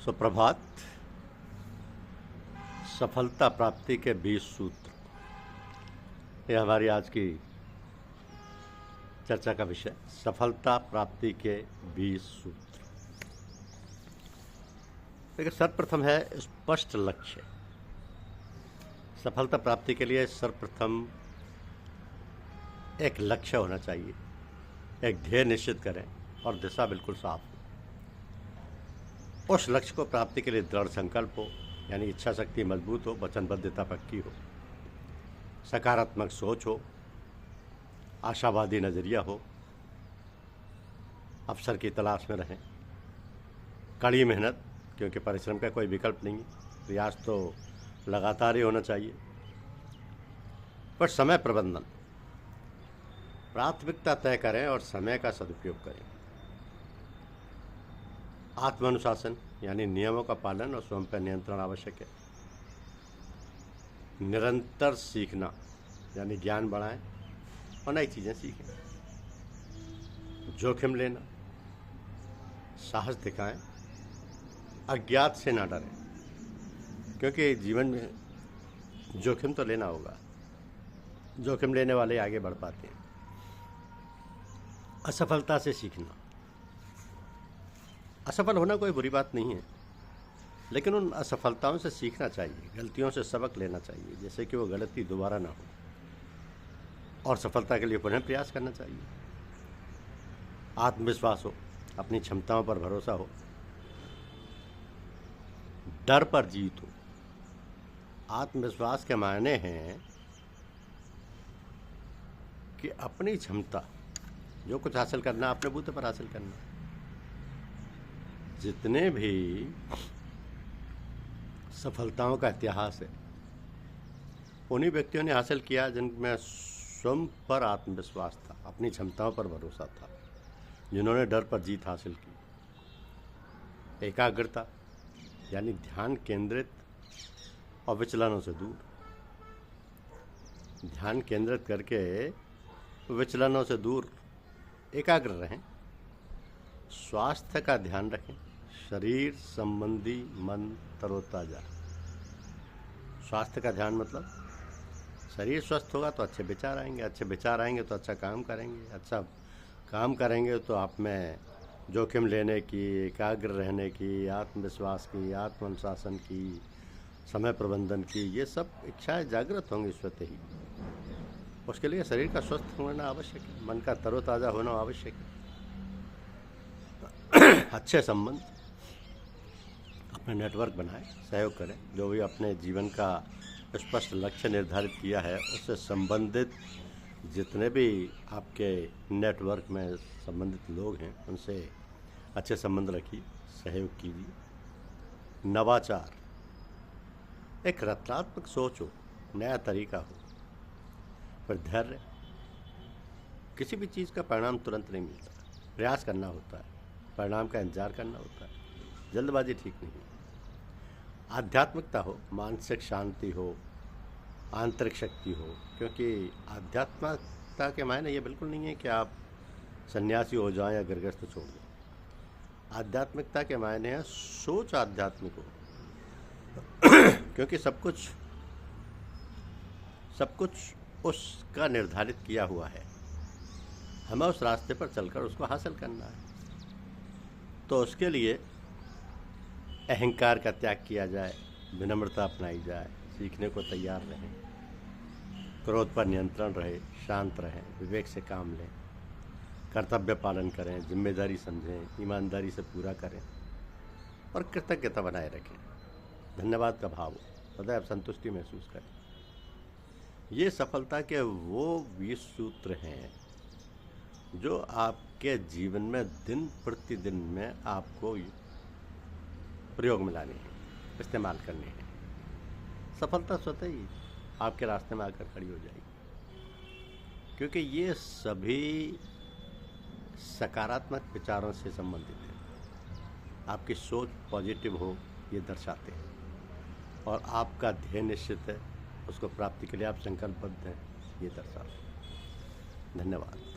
सुप्रभात। सफलता प्राप्ति के 20 सूत्र, यह हमारी आज की चर्चा का विषय। सफलता प्राप्ति के 20 सूत्र। देखिए, सर्वप्रथम है स्पष्ट लक्ष्य। सफलता प्राप्ति के लिए सर्वप्रथम एक लक्ष्य होना चाहिए, एक ध्येय निश्चित करें और दिशा बिल्कुल साफ हो। उस लक्ष्य को प्राप्ति के लिए दृढ़ संकल्प हो, यानी इच्छा शक्ति मजबूत हो, वचनबद्धता पक्की हो, सकारात्मक सोच हो, आशावादी नज़रिया हो, अवसर की तलाश में रहें, कड़ी मेहनत, क्योंकि परिश्रम का कोई विकल्प नहीं है, प्रयास तो लगातार ही होना चाहिए। पर समय प्रबंधन, प्राथमिकता तय करें और समय का सदुपयोग करें। आत्मानुशासन, यानी नियमों का पालन और स्वयं पर नियंत्रण आवश्यक है। निरंतर सीखना, यानी ज्ञान बढ़ाएं और नई चीज़ें सीखें। जोखिम लेना, साहस दिखाएं, अज्ञात से ना डरें, क्योंकि जीवन में जोखिम तो लेना होगा। जोखिम लेने वाले आगे बढ़ पाते हैं। असफलता से सीखना, असफल होना कोई बुरी बात नहीं है, लेकिन उन असफलताओं से सीखना चाहिए, गलतियों से सबक लेना चाहिए, जैसे कि वो गलती दोबारा ना हो, और सफलता के लिए पुनः प्रयास करना चाहिए। आत्मविश्वास हो, अपनी क्षमताओं पर भरोसा हो, डर पर जीत हो। आत्मविश्वास के मायने हैं कि अपनी क्षमता, जो कुछ हासिल करना, अपने बूते पर हासिल करना। जितने भी सफलताओं का इतिहास है, उन्हीं व्यक्तियों ने हासिल किया जिनमें स्वयं पर आत्मविश्वास था, अपनी क्षमताओं पर भरोसा था, जिन्होंने डर पर जीत हासिल की। एकाग्रता, यानी ध्यान केंद्रित और विचलनों से दूर। ध्यान केंद्रित करके विचलनों से दूर एकाग्र रहें। स्वास्थ्य का ध्यान रखें, शरीर संबंधी मन तरोताजा। स्वास्थ्य का ध्यान मतलब शरीर स्वस्थ होगा तो अच्छे विचार आएंगे, अच्छे विचार आएंगे तो अच्छा काम करेंगे, अच्छा काम करेंगे तो आप में जोखिम लेने की, एकाग्र रहने की, आत्मविश्वास की, आत्मानुशासन की, समय प्रबंधन की, ये सब इच्छाएं जागृत होंगी स्वतः ही। उसके लिए शरीर का स्वस्थ होना आवश्यक है, मन का तरोताज़ा होना आवश्यक है। अच्छे संबंध, अपने नेटवर्क बनाएं, सहयोग करें। जो भी अपने जीवन का स्पष्ट लक्ष्य निर्धारित किया है, उससे संबंधित जितने भी आपके नेटवर्क में संबंधित लोग हैं, उनसे अच्छे संबंध रखिए, सहयोग कीजिए। नवाचार, एक रचनात्मक सोच हो, नया तरीका हो। पर धैर्य, किसी भी चीज़ का परिणाम तुरंत नहीं मिलता, प्रयास करना होता है, परिणाम का इंतजार करना होता है, जल्दबाजी ठीक नहीं। आध्यात्मिकता हो, मानसिक शांति हो, आंतरिक शक्ति हो, क्योंकि आध्यात्मिकता के मायने ये बिल्कुल नहीं है कि आप सन्यासी हो जाएं या गृहस्थ छोड़ दें। आध्यात्मिकता के मायने है सोच आध्यात्मिक हो, क्योंकि सब कुछ उसका निर्धारित किया हुआ है, हमें उस रास्ते पर चलकर उसको हासिल करना है। तो उसके लिए अहंकार का त्याग किया जाए, विनम्रता अपनाई जाए, सीखने को तैयार रहें, क्रोध पर नियंत्रण रहे, शांत रहें, विवेक से काम लें, कर्तव्य पालन करें, जिम्मेदारी समझें, ईमानदारी से पूरा करें और कृतज्ञता बनाए रखें। धन्यवाद का भाव हो, सदैव संतुष्टि महसूस करें। ये सफलता के वो 20 सूत्र हैं जो आपके जीवन में दिन प्रतिदिन में आपको प्रयोग में लाने हैं, इस्तेमाल करने हैं। सफलता स्वतः ही आपके रास्ते में आकर खड़ी हो जाएगी, क्योंकि ये सभी सकारात्मक विचारों से संबंधित है। आपकी सोच पॉजिटिव हो, ये दर्शाते हैं, और आपका ध्येय निश्चित है, उसको प्राप्ति के लिए आप संकल्पबद्ध हैं, ये दर्शाते हैं। धन्यवाद।